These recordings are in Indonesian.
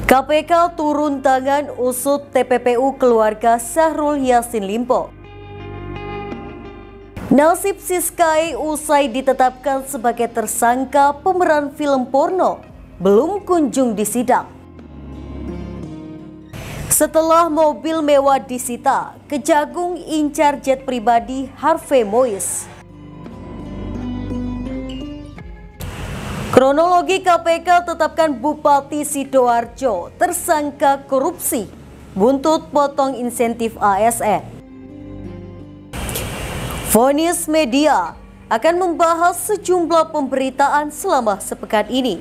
KPK turun tangan usut TPPU keluarga Syahrul Yassin Limpo. Nasib Siskae usai ditetapkan sebagai tersangka pemeran film porno belum kunjung disidang. Setelah mobil mewah disita, Kejagung incar jet pribadi Harvey Mois. Kronologi KPK tetapkan Bupati Sidoarjo tersangka korupsi, buntut potong insentif ASN. Vonis Media akan membahas sejumlah pemberitaan selama sepekan ini,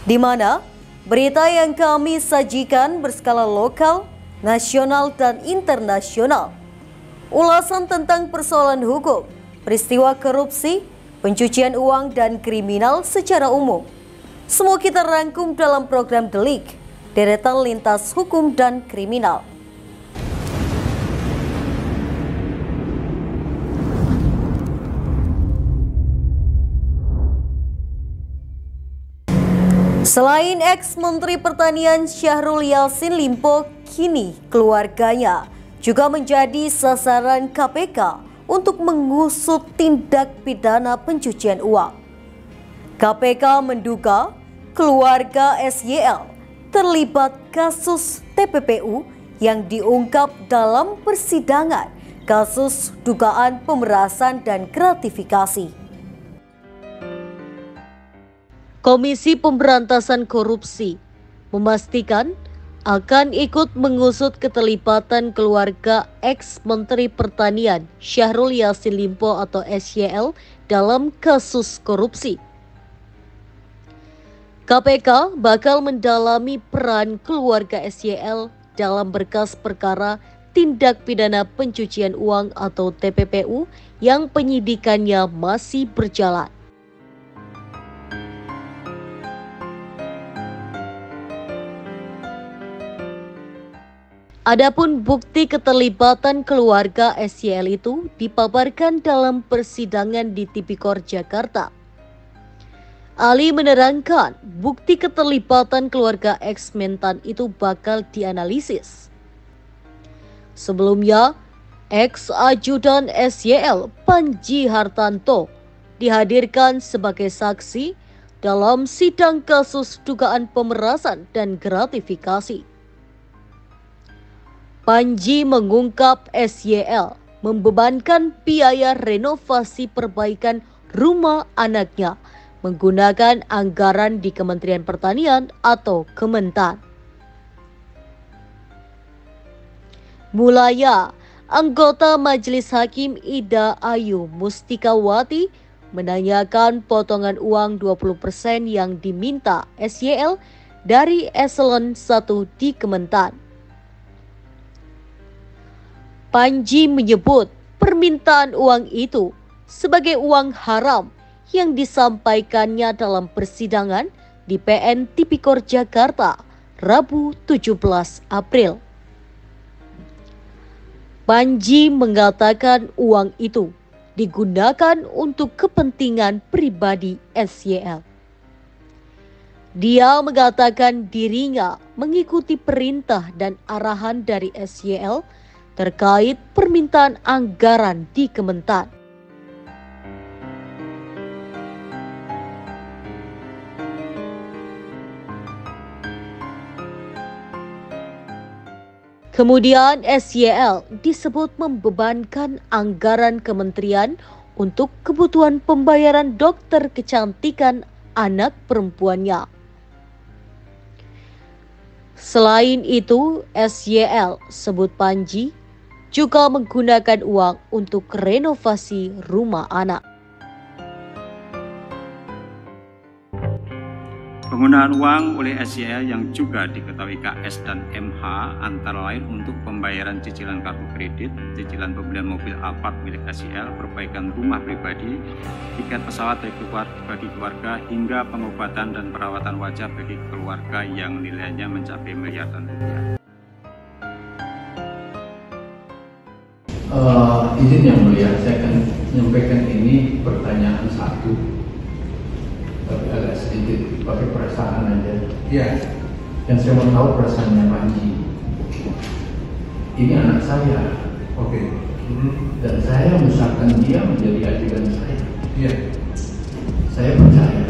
di mana berita yang kami sajikan berskala lokal, nasional, dan internasional. Ulasan tentang persoalan hukum, peristiwa korupsi, pencucian uang, dan kriminal secara umum. Semua kita rangkum dalam program Delik, deretan lintas hukum dan kriminal. Selain ex-Menteri Pertanian Syahrul Yassin Limpo, kini keluarganya juga menjadi sasaran KPK untuk mengusut tindak pidana pencucian uang. KPK menduga keluarga SYL terlibat kasus TPPU yang diungkap dalam persidangan kasus dugaan pemerasan dan gratifikasi. Komisi Pemberantasan Korupsi memastikan akan ikut mengusut keterlibatan keluarga ex-Menteri Pertanian Syahrul Yassin Limpo atau SYL dalam kasus korupsi. KPK bakal mendalami peran keluarga SYL dalam berkas perkara tindak pidana pencucian uang atau TPPU yang penyidikannya masih berjalan. Adapun bukti keterlibatan keluarga SYL itu dipaparkan dalam persidangan di Tipikor Jakarta. Ali menerangkan bukti keterlibatan keluarga ex-mentan itu bakal dianalisis. Sebelumnya, ex-ajudan SYL Panji Hartanto dihadirkan sebagai saksi dalam sidang kasus dugaan pemerasan dan gratifikasi. Panji mengungkap SYL membebankan biaya renovasi perbaikan rumah anaknya menggunakan anggaran di Kementerian Pertanian atau Kementan. Mulanya, anggota Majelis Hakim Ida Ayu Mustikawati menanyakan potongan uang 20% yang diminta SYL dari eselon 1 di Kementan. Panji menyebut permintaan uang itu sebagai uang haram yang disampaikannya dalam persidangan di PN Tipikor Jakarta, Rabu 17 April. Panji mengatakan uang itu digunakan untuk kepentingan pribadi SYL. Dia mengatakan dirinya mengikuti perintah dan arahan dari SYL terkait permintaan anggaran di Kementan. Kemudian SYL disebut membebankan anggaran kementerian untuk kebutuhan pembayaran dokter kecantikan anak perempuannya. Selain itu, SYL sebut Panji juga menggunakan uang untuk renovasi rumah anak. Penggunaan uang oleh SYL yang juga diketahui KS dan MH antara lain untuk pembayaran cicilan kartu kredit, cicilan pembelian mobil Alphard milik SYL, perbaikan rumah pribadi, tiket pesawat bagi keluarga, hingga pengobatan dan perawatan wajah bagi keluarga yang nilainya mencapai miliaran rupiah. Izin yang mulia, saya akan menyampaikan ini pertanyaan satu, tapi agak sedikit pakai perasaan aja. Ya. Yang saya mau tahu perasaannya Panji. Ini anak saya. Oke. Dan saya misalkan dia menjadi ajudan saya. Iya. Saya percaya.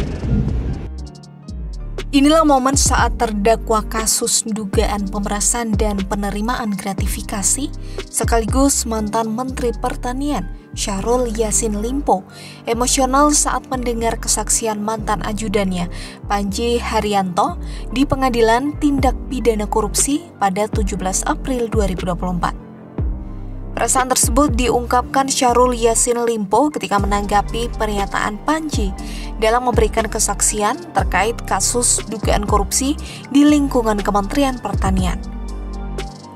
Inilah momen saat terdakwa kasus dugaan pemerasan dan penerimaan gratifikasi sekaligus mantan Menteri Pertanian Syahrul Yassin Limpo emosional saat mendengar kesaksian mantan ajudannya Panji Haryanto di Pengadilan Tindak Pidana Korupsi pada 17 April 2024. Perasaan tersebut diungkapkan Syahrul Yassin Limpo ketika menanggapi pernyataan Panji dalam memberikan kesaksian terkait kasus dugaan korupsi di lingkungan Kementerian Pertanian.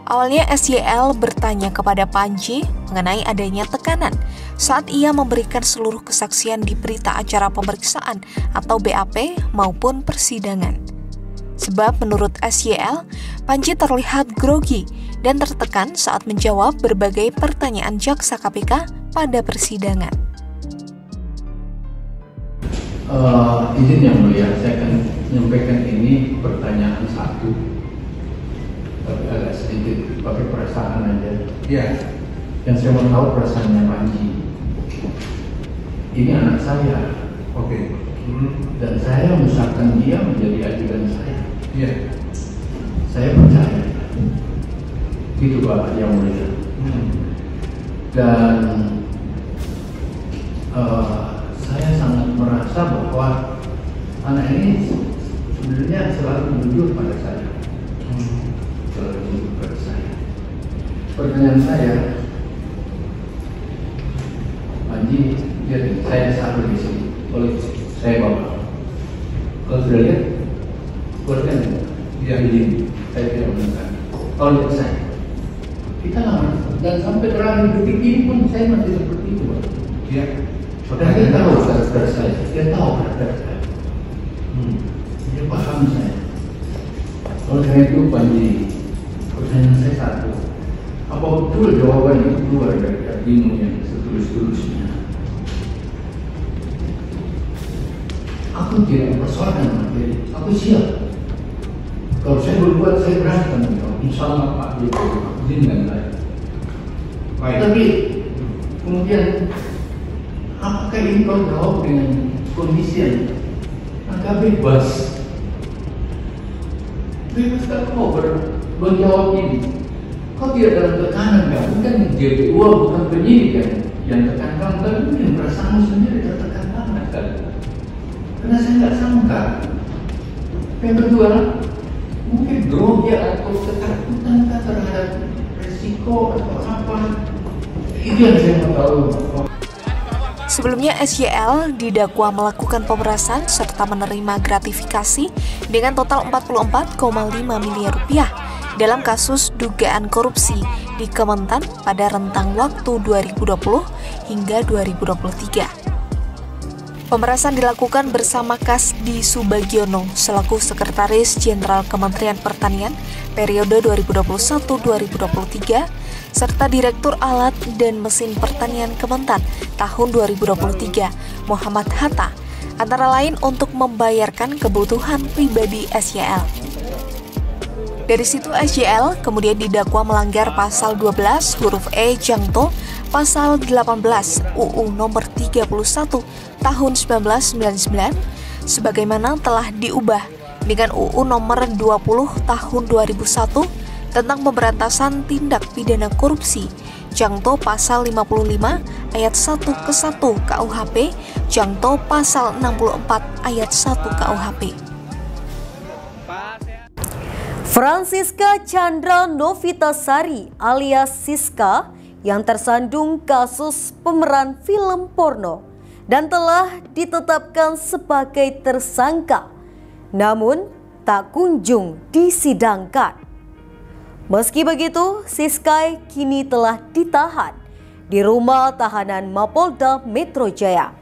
Awalnya SYL bertanya kepada Panji mengenai adanya tekanan saat ia memberikan seluruh kesaksian di berita acara pemeriksaan atau BAP maupun persidangan. Sebab menurut SYL, Panji terlihat grogi dan tertekan saat menjawab berbagai pertanyaan jaksa KPK pada persidangan. Izin yang mulia, saya akan menyampaikan ini pertanyaan satu, tapi agak sedikit pakai perasaan aja. Iya. Yang saya mau tahu perasaannya Panji. Ini anak saya. Oke. Dan saya misalkan dia menjadi ajudan saya. Iya. Saya percaya. Itu Pak yang mulia. Dan saya sangat merasa bahwa anak ini sebenarnya selalu jujur pada saya. Selalu jujur pada saya. Pertanyaan saya, Panji, jadi saya selalu di sini. Oleh saya bawa. Kalau sudah lihat, keluarkan dia izin. Saya tidak menekan. Kalau lihat saya, kita lama dan sampai terakhir detik ini pun saya masih seperti itu, Pak. Iya. Dan dia tahu karakter saya, dia tahu karakter saya. Dia paham saya. Oleh karena itu, Panji, pertanyaan saya satu, apa betul jawaban itu keluar dari hatimu yang setulus-tulusnya? Aku tidak mempersoalkan materi, aku siap. Kalau saya berbuat, saya berani. Insya Allah Pak Jokowi, izinkan saya. Baik. Tapi kemudian, apakah ini kau jawab dengan kondisi yang agak bebas? Bebas tak kau menjawab ini? Kau tidak dalam tekanan kan? Bukan JPU, bukan penyidik yang tekan kamu, tapi mungkin perasaanmu sendiri tertekan banget kan? Karena saya nggak sangka. Yang kedua, mungkin grogi atau ketakutan terhadap resiko atau apa? Itu yang saya mau tahu. Sebelumnya SYL didakwa melakukan pemerasan serta menerima gratifikasi dengan total 44,5 miliar rupiah dalam kasus dugaan korupsi di Kementan pada rentang waktu 2020 hingga 2023. Pemerasan dilakukan bersama Kasdi Subagiono selaku Sekretaris Jenderal Kementerian Pertanian periode 2021-2023 serta Direktur Alat dan Mesin Pertanian Kementan tahun 2023 Muhammad Hatta, antara lain untuk membayarkan kebutuhan pribadi SYL. Dari situ SYL kemudian didakwa melanggar pasal 12 huruf E Jangto pasal 18 UU nomor 31 tahun 1999 sebagaimana telah diubah dengan UU nomor 20 tahun 2001 tentang pemberantasan tindak pidana korupsi Jangto pasal 55 ayat 1 ke 1 KUHP, Jangto pasal 64 ayat 1 KUHP. Francisca Chandra Novitasari alias Siska yang tersandung kasus pemeran film porno dan telah ditetapkan sebagai tersangka, namun tak kunjung disidangkan. Meski begitu, Siska kini telah ditahan di rumah tahanan Mapolda Metro Jaya.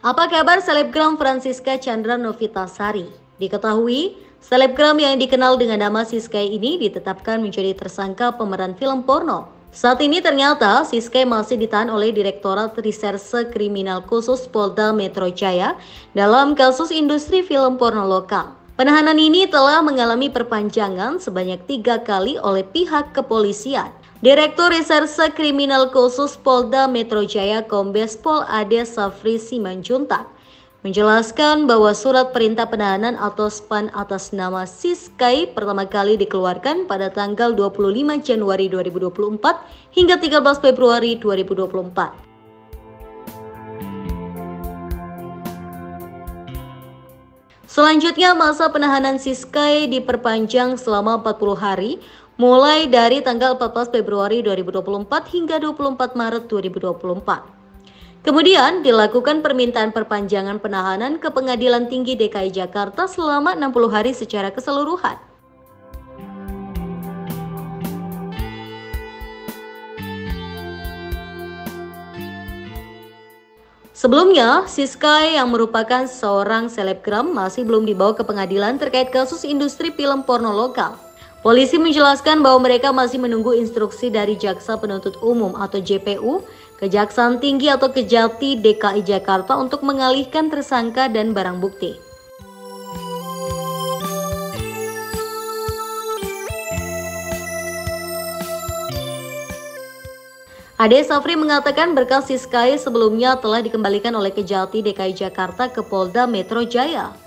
Apa kabar selebgram Francisca Chandra Novitasari? Diketahui, selebgram yang dikenal dengan nama Siska ini ditetapkan menjadi tersangka pemeran film porno. Saat ini ternyata Siska masih ditahan oleh Direktorat Reserse Kriminal Khusus Polda Metro Jaya dalam kasus industri film porno lokal. Penahanan ini telah mengalami perpanjangan sebanyak 3 kali oleh pihak kepolisian. Direktur Reserse Kriminal Khusus Polda Metro Jaya Kombes Pol Ade Safri Simanjuntak menjelaskan bahwa surat perintah penahanan atau SPAN atas nama Siskai pertama kali dikeluarkan pada tanggal 25 Januari 2024 hingga 13 Februari 2024. Selanjutnya, masa penahanan Siskai diperpanjang selama 40 hari, mulai dari tanggal 14 Februari 2024 hingga 24 Maret 2024. Kemudian, dilakukan permintaan perpanjangan penahanan ke Pengadilan Tinggi DKI Jakarta selama 60 hari secara keseluruhan. Sebelumnya, Siskai yang merupakan seorang selebgram masih belum dibawa ke pengadilan terkait kasus industri film porno lokal. Polisi menjelaskan bahwa mereka masih menunggu instruksi dari Jaksa Penuntut Umum atau JPU, Kejaksaan Tinggi atau Kejati DKI Jakarta untuk mengalihkan tersangka dan barang bukti. Ade Safri mengatakan berkas Siskai sebelumnya telah dikembalikan oleh Kejati DKI Jakarta ke Polda Metro Jaya.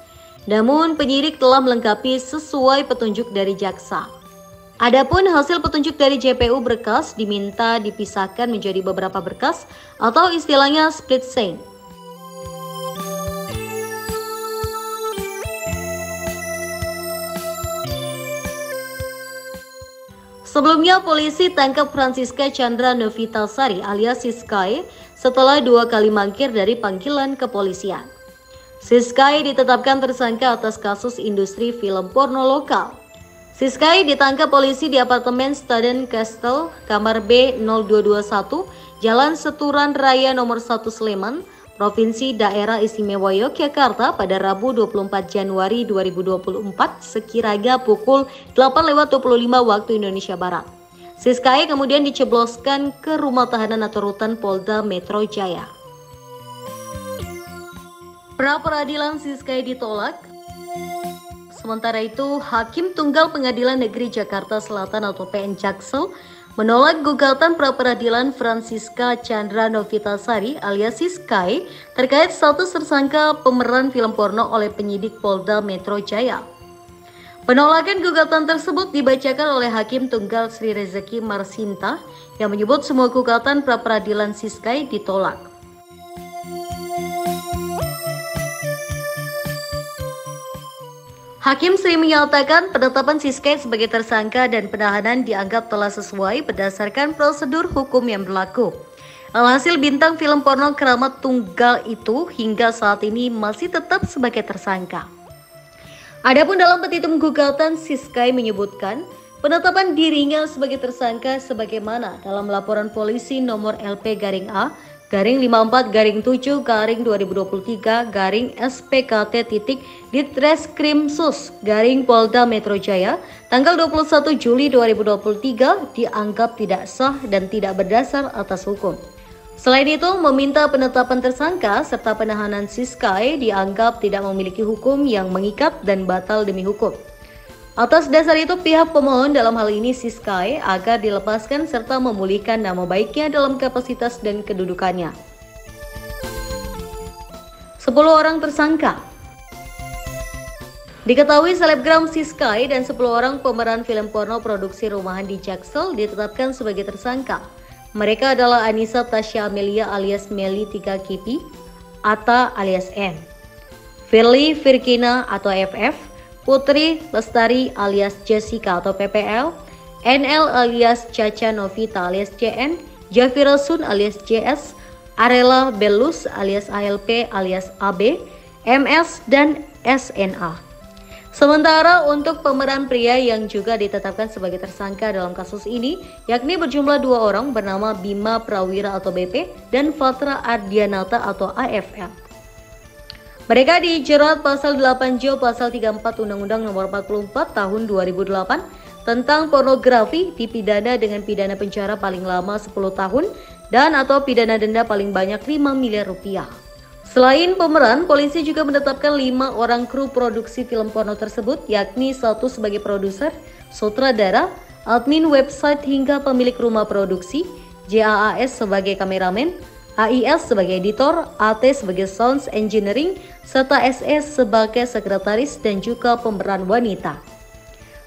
Namun penyidik telah melengkapi sesuai petunjuk dari jaksa. Adapun hasil petunjuk dari JPU berkas diminta dipisahkan menjadi beberapa berkas atau istilahnya split chain. Sebelumnya, polisi tangkap Francisca Chandra Novitasari alias Siskai setelah 2 kali mangkir dari panggilan kepolisian. Siskai ditetapkan tersangka atas kasus industri film porno lokal. Siskai ditangkap polisi di apartemen Staden Castle, kamar B0221, Jalan Seturan Raya nomor 1 Sleman, Provinsi Daerah Istimewa Yogyakarta pada Rabu 24 Januari 2024 sekiranya pukul 8.25 waktu Indonesia Barat. Siskai kemudian dicebloskan ke rumah tahanan atau rutan Polda Metro Jaya. Pra-peradilan Siskai ditolak. Sementara itu, Hakim Tunggal Pengadilan Negeri Jakarta Selatan atau PN Jaksel menolak gugatan pra-peradilan Francisca Chandra Novitasari alias Siskai terkait status tersangka pemeran film porno oleh penyidik Polda Metro Jaya. Penolakan gugatan tersebut dibacakan oleh Hakim Tunggal Sri Rezeki Marsinta yang menyebut semua gugatan pra-peradilan Siskai ditolak. Hakim Sri menyatakan penetapan Siskai sebagai tersangka dan penahanan dianggap telah sesuai berdasarkan prosedur hukum yang berlaku. Alhasil bintang film porno Keramat Tunggal itu hingga saat ini masih tetap sebagai tersangka. Adapun dalam petitum gugatan, Siskai menyebutkan penetapan dirinya sebagai tersangka sebagaimana dalam laporan polisi nomor LP-A /2023/2023/SPKT.Ditreskrimsus/Polda Metro Jaya tanggal 21 Juli 2023 dianggap tidak sah dan tidak berdasar atas hukum. Selain itu, meminta penetapan tersangka serta penahanan Siskai dianggap tidak memiliki hukum yang mengikat dan batal demi hukum. Atas dasar itu, pihak pemohon dalam hal ini Siskai agar dilepaskan serta memulihkan nama baiknya dalam kapasitas dan kedudukannya. 10 orang tersangka. Diketahui selebgram Siskai dan 10 orang pemeran film porno produksi rumahan di Jaksel ditetapkan sebagai tersangka. Mereka adalah Anissa Tasya Amelia alias Meli 3 Kipi, Atta alias M, Firly Firkina atau FF, Putri Lestari alias Jessica atau PPL, NL alias Caca Novita alias CN, Jafira Sun alias JS, Arela Belus alias ALP alias AB, MS, dan SNA. Sementara untuk pemeran pria yang juga ditetapkan sebagai tersangka dalam kasus ini, yakni berjumlah 2 orang bernama Bima Prawira atau BP dan Fatra Ardianata atau AFL. Mereka dijerat pasal 8J pasal 34 Undang-Undang Nomor 44 Tahun 2008 tentang pornografi, dipidana dengan pidana penjara paling lama 10 tahun dan atau pidana denda paling banyak 5 miliar rupiah. Selain pemeran, polisi juga menetapkan 5 orang kru produksi film porno tersebut, yakni 1 sebagai produser, sutradara, admin website hingga pemilik rumah produksi, JAAS sebagai kameramen, AIS sebagai editor, AT sebagai sound engineering, serta SS sebagai sekretaris dan juga pemeran wanita.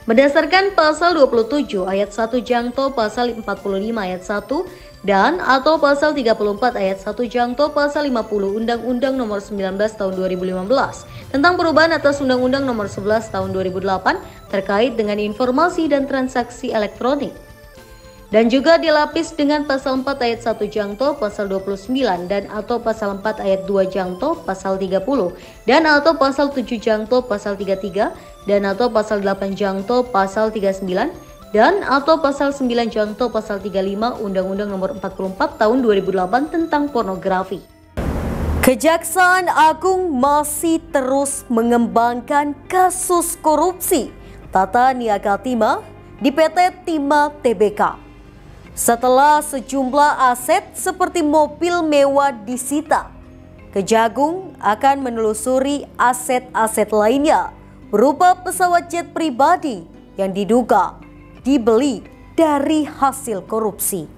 Berdasarkan pasal 27 ayat 1 jangto pasal 45 ayat 1 dan atau pasal 34 ayat 1 jangto pasal 50 Undang-Undang Nomor 19 Tahun 2015 tentang perubahan atas Undang-Undang Nomor 11 Tahun 2008 terkait dengan informasi dan transaksi elektronik. Dan juga dilapis dengan pasal 4 ayat 1 jangto pasal 29 dan atau pasal 4 ayat 2 jangto pasal 30 dan atau pasal 7 jangto pasal 33 dan atau pasal 8 jangto pasal 39 dan atau pasal 9 jangto pasal 35 Undang-Undang Nomor 44 Tahun 2008 tentang pornografi. Kejaksaan Agung masih terus mengembangkan kasus korupsi tata niaga timah di PT Timah Tbk. Setelah sejumlah aset seperti mobil mewah disita, Kejagung akan menelusuri aset-aset lainnya berupa pesawat jet pribadi yang diduga dibeli dari hasil korupsi.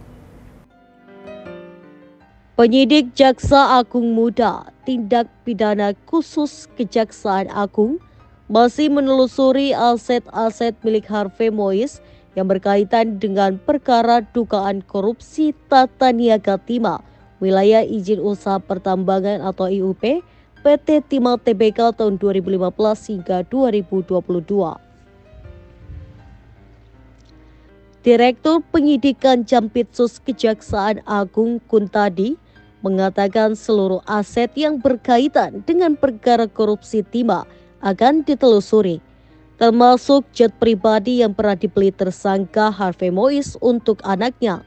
Penyidik Jaksa Agung Muda Tindak Pidana Khusus Kejaksaan Agung masih menelusuri aset-aset milik Harvey Mois yang berkaitan dengan perkara dugaan korupsi tata niaga timah wilayah izin usaha pertambangan atau IUP PT Timah Tbk tahun 2015 hingga 2022. Direktur Penyidikan Jampitsus Kejaksaan Agung Kuntadi mengatakan seluruh aset yang berkaitan dengan perkara korupsi timah akan ditelusuri, termasuk jet pribadi yang pernah dibeli tersangka Harvey Mois untuk anaknya.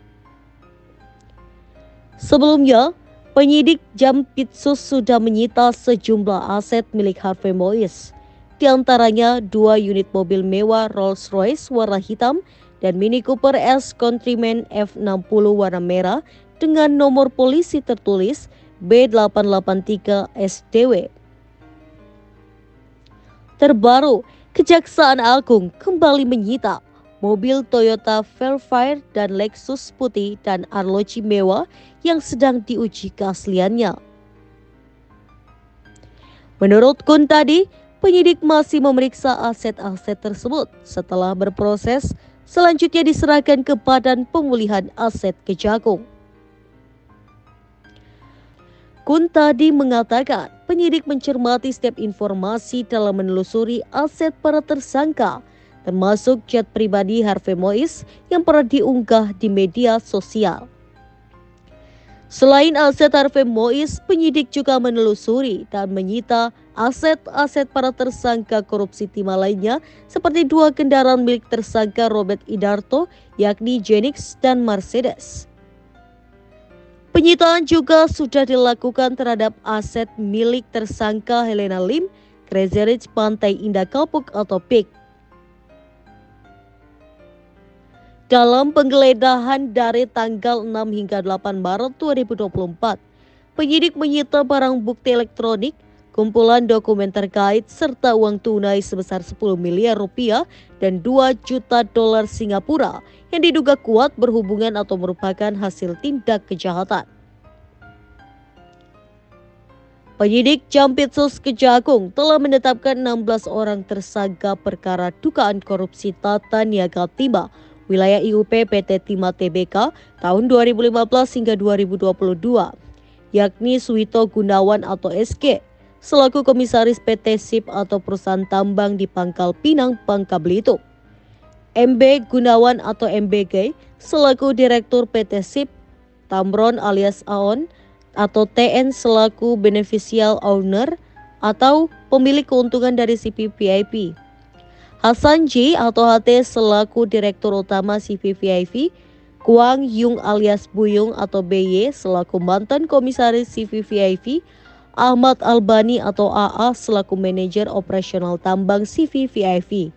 Sebelumnya, penyidik Jampitsus sudah menyita sejumlah aset milik Harvey Mois, di antaranya 2 unit mobil mewah Rolls-Royce warna hitam dan Mini Cooper S Countryman F60 warna merah dengan nomor polisi tertulis B883 SDW. Terbaru, Kejaksaan Agung kembali menyita mobil Toyota Velfire dan Lexus putih dan arloji mewah yang sedang diuji keasliannya. Menurut Kuntadi, penyidik masih memeriksa aset-aset tersebut. Setelah berproses, selanjutnya diserahkan ke Badan Pemulihan Aset Kejagung. Kuntadi mengatakan penyidik mencermati setiap informasi dalam menelusuri aset para tersangka, termasuk jet pribadi Harvey Mois yang pernah diunggah di media sosial. Selain aset Harvey Mois, penyidik juga menelusuri dan menyita aset-aset para tersangka korupsi timah lainnya seperti 2 kendaraan milik tersangka Robert Idarto, yakni Genix dan Mercedes. Penyitaan juga sudah dilakukan terhadap aset milik tersangka Helena Lim, Crazy Rich Pantai Indah Kapuk atau PIK. Dalam penggeledahan dari tanggal 6 hingga 8 Maret 2024, penyidik menyita barang bukti elektronik, kumpulan dokumen terkait, serta uang tunai sebesar 10 miliar rupiah dan 2 juta dolar Singapura yang diduga kuat berhubungan atau merupakan hasil tindak kejahatan. Penyidik Jampitsus Kejagung telah menetapkan 16 orang tersangka perkara dugaan korupsi tata niaga timah wilayah IUP PT Timah Tbk tahun 2015 hingga 2022, yakni Suwito Gunawan atau SG, selaku komisaris PT SIP atau perusahaan tambang di Pangkal Pinang, Bangka Belitung. MB Gunawan atau MBG, selaku direktur PT SIP, Tamron alias Aon atau TN selaku beneficial owner atau pemilik keuntungan dari CPVIP. Hasan J atau HT selaku Direktur Utama CPVIP, Kuang Yung alias Buyung atau BY selaku mantan Komisaris CPVIP, Ahmad Albani atau AA selaku Manajer Operasional Tambang CPVIP.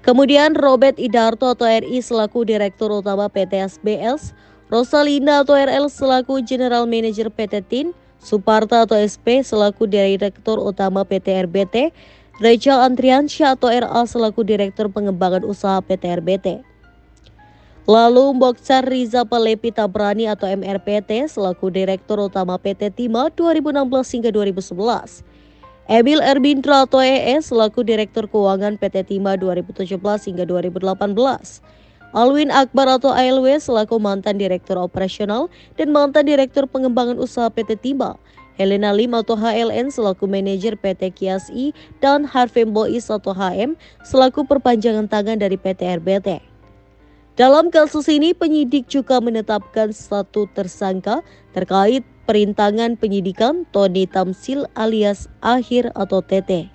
Kemudian Robert Idarto atau RI selaku Direktur Utama PT SBS, Rosalina atau RL selaku General Manager PT TIN, Suparta atau SP selaku Direktur Utama PT RBT, Rachel Andriansyah atau RA selaku Direktur Pengembangan Usaha PT RBT. Lalu Mokhtar Riza Palepi Tabrani atau MRPT selaku Direktur Utama PT Timah 2016 hingga 2011. Emil Erbindra atau ES selaku Direktur Keuangan PT Timah 2017 hingga 2018. Alwin Akbar atau ALW selaku mantan Direktur Operasional dan mantan Direktur Pengembangan Usaha PT Timah. Helena Lim atau HLN selaku Manajer PT Kiasi dan Harvey Mois atau HM selaku perpanjangan tangan dari PT RBT. Dalam kasus ini, penyidik juga menetapkan satu tersangka terkait perintangan penyidikan, Tony Tamsil alias Akhir atau Tete.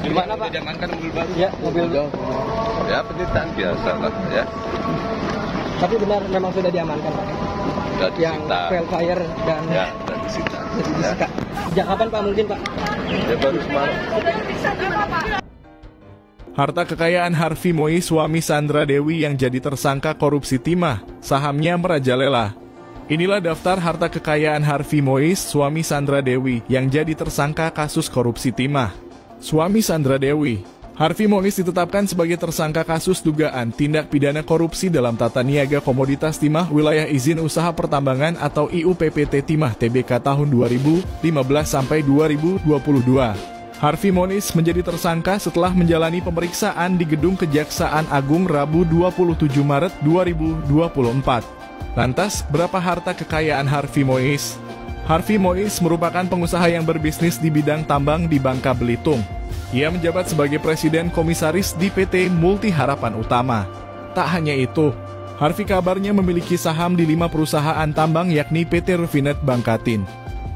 Gimana Pak? Diamankan mobil baru? Ya, mobil ya penyitaan biasa lah ya. Tapi benar memang sudah diamankan Pak? Sudah disita. Yang Velfire dan ya, sudah disita. Jadi disita. Sejak kapan Pak mungkin Pak? Ya baru semalam. Harta kekayaan Harvey Mois suami Sandra Dewi yang jadi tersangka korupsi timah, sahamnya merajalela. Inilah daftar harta kekayaan Harvey Mois suami Sandra Dewi yang jadi tersangka kasus korupsi timah. Suami Sandra Dewi, Harvey Mois ditetapkan sebagai tersangka kasus dugaan tindak pidana korupsi dalam tata niaga komoditas timah wilayah izin usaha pertambangan atau IUPPT Timah TBK tahun 2015 sampai 2022. Harvey Mois menjadi tersangka setelah menjalani pemeriksaan di Gedung Kejaksaan Agung Rabu 27 Maret 2024. Lantas, berapa harta kekayaan Harvey Mois? Harvey Mois merupakan pengusaha yang berbisnis di bidang tambang di Bangka Belitung. Ia menjabat sebagai Presiden Komisaris di PT Multi Harapan Utama. Tak hanya itu, Harvey kabarnya memiliki saham di 5 perusahaan tambang yakni PT Refinet Bangkatin,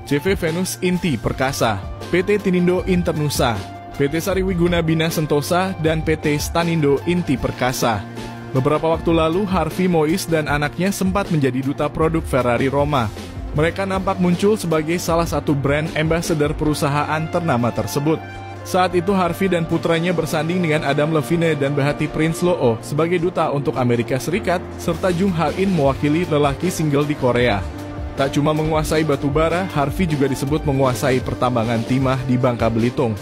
CV Venus Inti Perkasa, PT Tinindo Internusa, PT Sariwiguna Bina Sentosa, dan PT Stanindo Inti Perkasa. Beberapa waktu lalu, Harvey Mois dan anaknya sempat menjadi duta produk Ferrari Roma. Mereka nampak muncul sebagai salah satu brand ambassador perusahaan ternama tersebut. Saat itu Harvey dan putranya bersanding dengan Adam Levine dan Behati Prince Loo sebagai duta untuk Amerika Serikat, serta Jung Ha-in mewakili lelaki single di Korea. Tak cuma menguasai batu bara, Harvey juga disebut menguasai pertambangan timah di Bangka Belitung.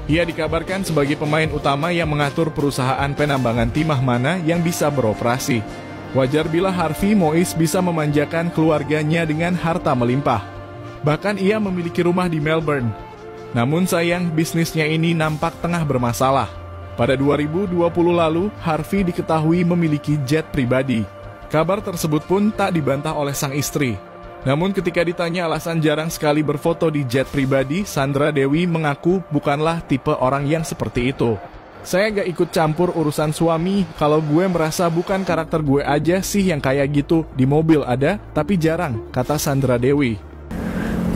Ia dikabarkan sebagai pemain utama yang mengatur perusahaan penambangan timah mana yang bisa beroperasi. Wajar bila Harvey Mois bisa memanjakan keluarganya dengan harta melimpah. Bahkan ia memiliki rumah di Melbourne. Namun sayang, bisnisnya ini nampak tengah bermasalah. Pada 2020 lalu, Harvey diketahui memiliki jet pribadi. Kabar tersebut pun tak dibantah oleh sang istri. Namun ketika ditanya alasan jarang sekali berfoto di jet pribadi, Sandra Dewi mengaku bukanlah tipe orang yang seperti itu. Saya gak ikut campur urusan suami, kalau gue merasa bukan karakter gue aja sih yang kayak gitu. Di mobil ada, tapi jarang, kata Sandra Dewi.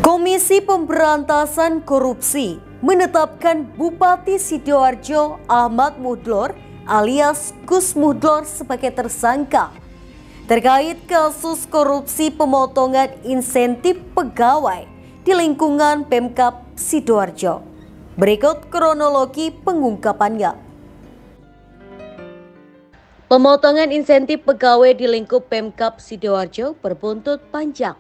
Komisi Pemberantasan Korupsi menetapkan Bupati Sidoarjo Ahmad Mudlor alias Gus Mudlor sebagai tersangka terkait kasus korupsi pemotongan insentif pegawai di lingkungan Pemkab Sidoarjo. Berikut kronologi pengungkapannya. Pemotongan insentif pegawai di lingkup Pemkab Sidoarjo berbuntut panjang.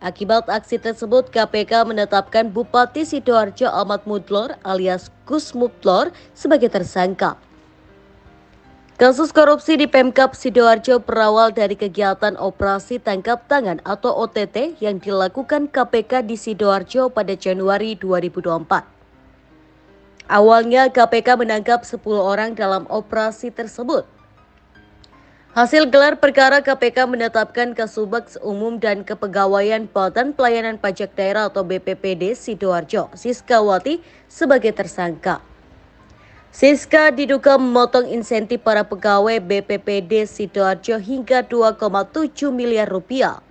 Akibat aksi tersebut, KPK menetapkan Bupati Sidoarjo Ahmad Mudlor alias Gus Mudlor sebagai tersangka. Kasus korupsi di Pemkab Sidoarjo berawal dari kegiatan operasi tangkap tangan atau OTT yang dilakukan KPK di Sidoarjo pada Januari 2024. Awalnya KPK menangkap 10 orang dalam operasi tersebut. Hasil gelar perkara, KPK menetapkan Kasubag Umum dan Kepegawaian Badan Pelayanan Pajak Daerah atau BPPD Sidoarjo, Siskawati, sebagai tersangka. Siska diduga memotong insentif para pegawai BPPD Sidoarjo hingga 2,7 miliar rupiah.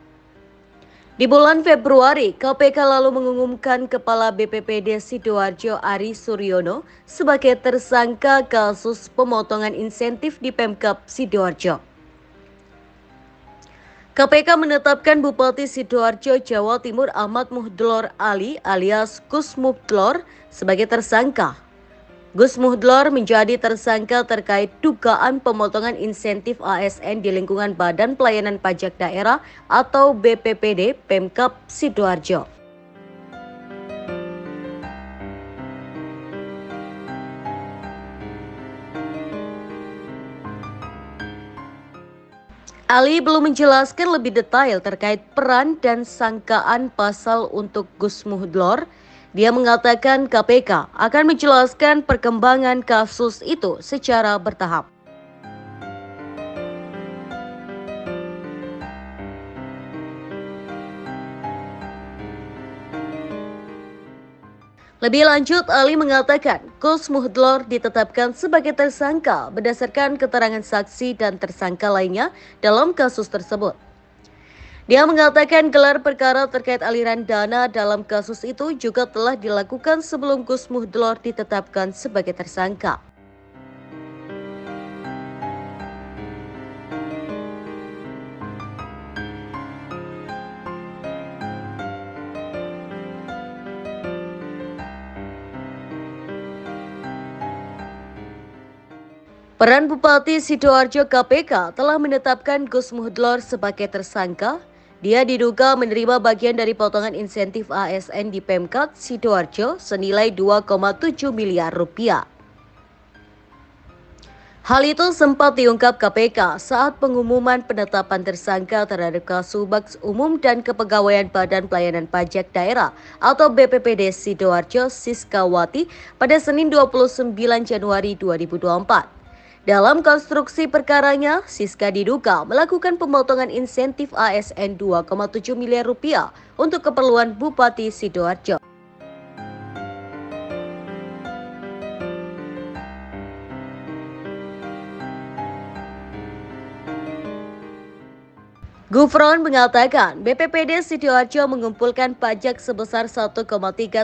Di bulan Februari, KPK lalu mengumumkan Kepala BPPD Sidoarjo Ari Suryono sebagai tersangka kasus pemotongan insentif di Pemkab Sidoarjo. KPK menetapkan Bupati Sidoarjo, Jawa Timur Ahmad Muhdlor Ali alias Gus Muhdlor sebagai tersangka. Gus Muhdlor menjadi tersangka terkait dugaan pemotongan insentif ASN di lingkungan Badan Pelayanan Pajak Daerah atau BPPD Pemkab Sidoarjo. Ali belum menjelaskan lebih detail terkait peran dan sangkaan pasal untuk Gus Muhdlor. Dia mengatakan KPK akan menjelaskan perkembangan kasus itu secara bertahap. Lebih lanjut, Ali mengatakan Gus Muhdlor ditetapkan sebagai tersangka berdasarkan keterangan saksi dan tersangka lainnya dalam kasus tersebut. Dia mengatakan gelar perkara terkait aliran dana dalam kasus itu juga telah dilakukan sebelum Gus Muhdlor ditetapkan sebagai tersangka. Peran Bupati Sidoarjo KPK telah menetapkan Gus Muhdlor sebagai tersangka. Dia diduga menerima bagian dari potongan insentif ASN di Pemkab Sidoarjo senilai 2,7 miliar rupiah. Hal itu sempat diungkap KPK saat pengumuman penetapan tersangka terhadap Kasubag Umum dan Kepegawaian Badan Pelayanan Pajak Daerah atau BPPD Sidoarjo Siskawati pada Senin 29 Januari 2024. Dalam konstruksi perkaranya, Siska diduga melakukan pemotongan insentif ASN 2,7 miliar rupiah untuk keperluan Bupati Sidoarjo. Gufron mengatakan BPPD Sidoarjo mengumpulkan pajak sebesar 1,3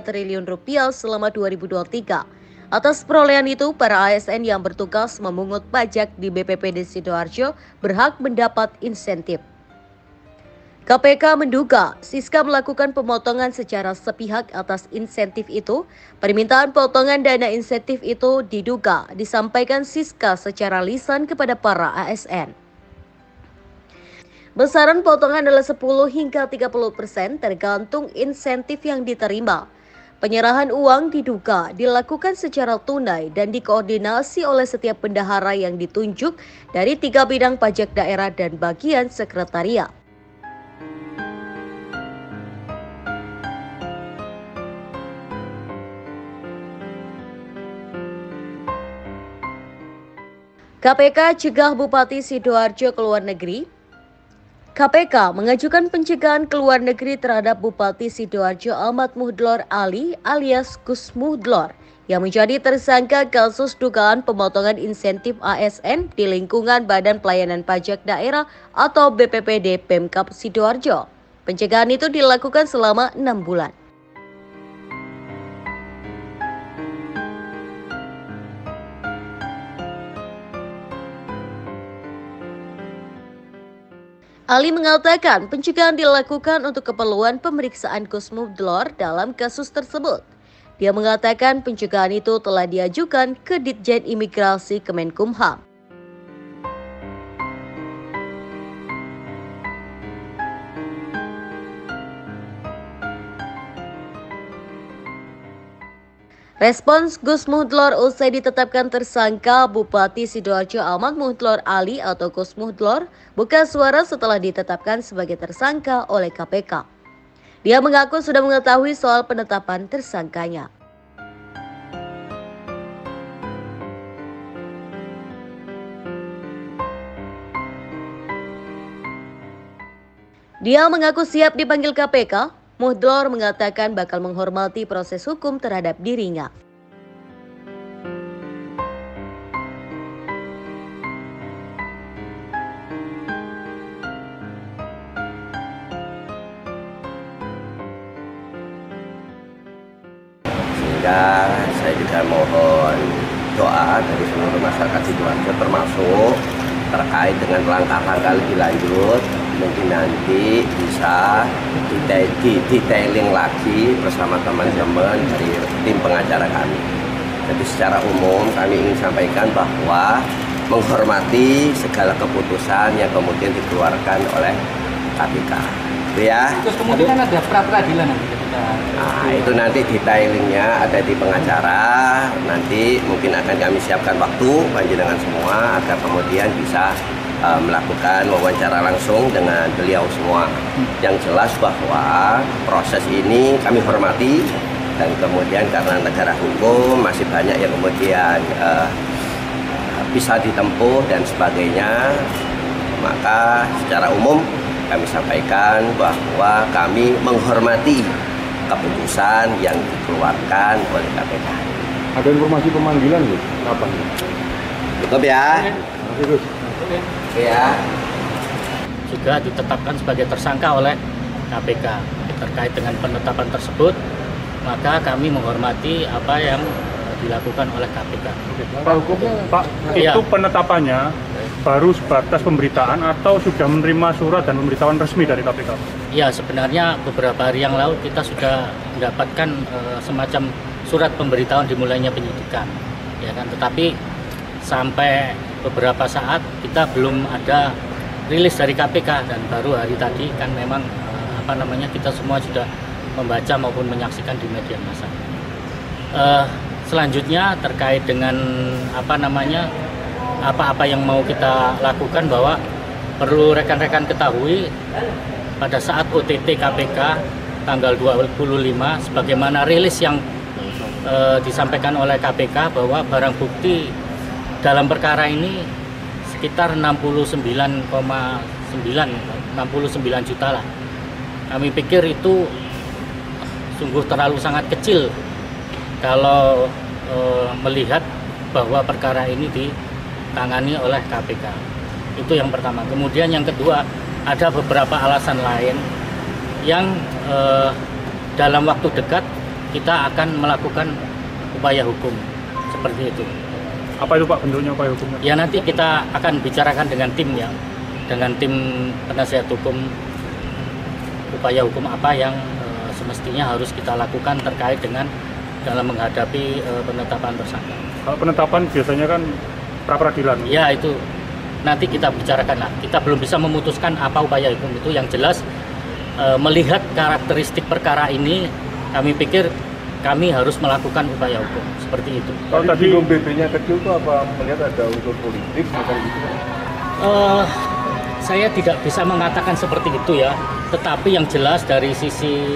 triliun rupiah selama 2023. Atas perolehan itu, para ASN yang bertugas memungut pajak di BPPD Sidoarjo berhak mendapat insentif. KPK menduga Siska melakukan pemotongan secara sepihak atas insentif itu. Permintaan potongan dana insentif itu diduga disampaikan Siska secara lisan kepada para ASN. Besaran potongan adalah 10 hingga 30% tergantung insentif yang diterima. Penyerahan uang diduga dilakukan secara tunai dan dikoordinasi oleh setiap bendahara yang ditunjuk dari 3 bidang pajak daerah dan bagian sekretariat. KPK cegah Bupati Sidoarjo ke luar negeri. KPK mengajukan pencegahan ke luar negeri terhadap Bupati Sidoarjo Ahmad Muhdlor Ali alias Gus Muhdlor yang menjadi tersangka kasus dugaan pemotongan insentif ASN di lingkungan Badan Pelayanan Pajak Daerah atau BPPD Pemkab Sidoarjo. Pencegahan itu dilakukan selama 6 bulan. Ali mengatakan pencegahan dilakukan untuk keperluan pemeriksaan Gus Muhdlor dalam kasus tersebut. Dia mengatakan pencegahan itu telah diajukan ke Ditjen Imigrasi Kemenkumham. Respons Gus Muhdlor usai ditetapkan tersangka, Bupati Sidoarjo Ahmad Muhdlor Ali atau Gus Muhdlor buka suara setelah ditetapkan sebagai tersangka oleh KPK. Dia mengaku sudah mengetahui soal penetapan tersangkanya. Dia mengaku siap dipanggil KPK. Muhdlor mengatakan bakal menghormati proses hukum terhadap dirinya. sehingga saya juga mohon doa dari seluruh masyarakat Sidoarjo, termasuk terkait dengan langkah-langkah lebih lanjut, mungkin nanti bisa detailing lagi bersama teman-teman dari tim pengacara kami. Jadi secara umum kami ingin sampaikan bahwa menghormati segala keputusan yang kemudian dikeluarkan oleh KPK. Ya. Terus kemudian ada pra-peradilan nanti ketika itu nanti detailingnya ada di pengacara. Nanti mungkin akan kami siapkan waktu panjenengan semua agar kemudian bisa melakukan wawancara langsung dengan beliau semua. Yang jelas bahwa proses ini kami hormati, dan kemudian karena negara hukum masih banyak yang kemudian bisa ditempuh dan sebagainya, maka secara umum kami sampaikan bahwa kami menghormati keputusan yang dikeluarkan oleh KPK. Ada informasi pemanggilan Bu? Kapan? Cukup ya? Terus. Oke ya. Juga ditetapkan sebagai tersangka oleh KPK. Terkait dengan penetapan tersebut, maka kami menghormati apa yang dilakukan oleh KPK. Pak hukumnya, Pak, itu penetapannya baru sebatas pemberitaan atau sudah menerima surat dan pemberitahuan resmi dari KPK? Ya, sebenarnya beberapa hari yang lalu kita sudah mendapatkan semacam surat pemberitahuan dimulainya penyidikan, ya kan. Tetapi sampai beberapa saat kita belum ada rilis dari KPK, dan baru hari tadi kan memang kita semua sudah membaca maupun menyaksikan di media massa. Selanjutnya terkait dengan apa-apa yang mau kita lakukan, bahwa perlu rekan-rekan ketahui pada saat OTT KPK tanggal 25 sebagaimana rilis yang disampaikan oleh KPK bahwa barang bukti dalam perkara ini sekitar 69 juta lah. Kami pikir itu sungguh terlalu sangat kecil kalau melihat bahwa perkara ini ditangani oleh KPK. Itu yang pertama. Kemudian yang kedua, ada beberapa alasan lain yang dalam waktu dekat kita akan melakukan upaya hukum seperti itu. Apa itu Pak bentuknya upaya hukumnya? Ya, nanti kita akan bicarakan dengan tim ya, dengan tim penasihat hukum, upaya hukum apa yang semestinya harus kita lakukan terkait dengan dalam menghadapi penetapan tersangka. Kalau penetapan biasanya kan pra-peradilan. Ya, itu nanti kita bicarakan lah. Kita belum bisa memutuskan apa upaya hukum itu. Yang jelas melihat karakteristik perkara ini, kami pikir kami harus melakukan upaya hukum seperti itu. Kalau tadi BB-nya kecil itu apa melihat ada unsur politik macam gitu? Saya tidak bisa mengatakan seperti itu ya. Tetapi yang jelas dari sisi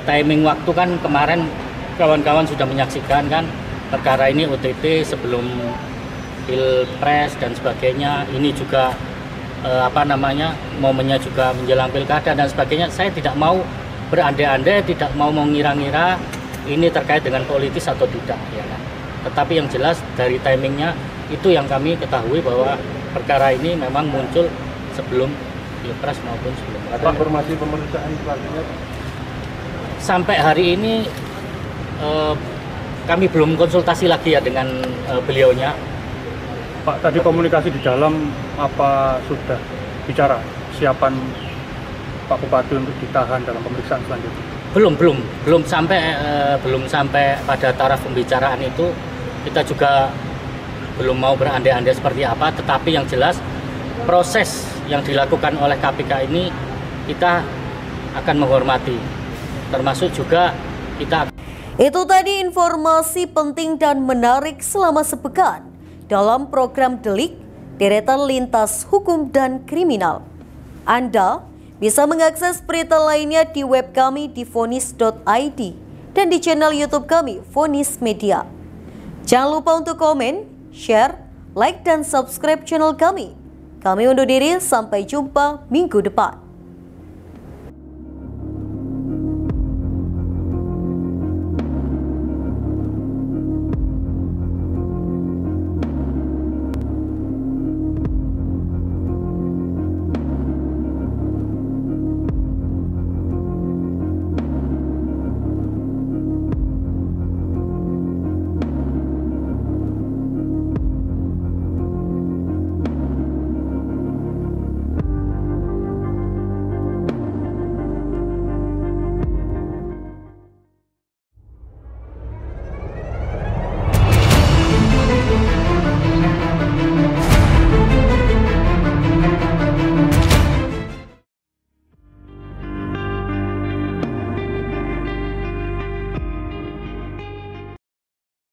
timing waktu kan kemarin kawan-kawan sudah menyaksikan kan perkara ini OTT sebelum Pilpres dan sebagainya. Ini juga momennya juga menjelang pilkada dan sebagainya. Saya tidak mau berandai-andai, tidak mau mengira-ngira ini terkait dengan politis atau tidak ya kan. Tetapi yang jelas dari timingnya itu yang kami ketahui bahwa perkara ini memang muncul sebelum Pilpres maupun sebelum. Ada informasi pemeriksaan selanjutnya? Sampai hari ini kami belum konsultasi lagi ya dengan beliaunya. Pak, tadi komunikasi di dalam apa sudah bicara siapan Pak Bupati untuk ditahan dalam pemeriksaan selanjutnya? Belum sampai pada taraf pembicaraan itu. Kita juga belum mau berandai-andai seperti apa, tetapi yang jelas proses yang dilakukan oleh KPK ini kita akan menghormati, termasuk juga kita. Itu tadi informasi penting dan menarik selama sepekan dalam program Delik, Deretan Lintas Hukum dan Kriminal. Anda bisa mengakses berita lainnya di web kami di vonis.id dan di channel YouTube kami, Vonis Media. Jangan lupa untuk komen, share, like, dan subscribe channel kami. Kami undur diri, sampai jumpa minggu depan.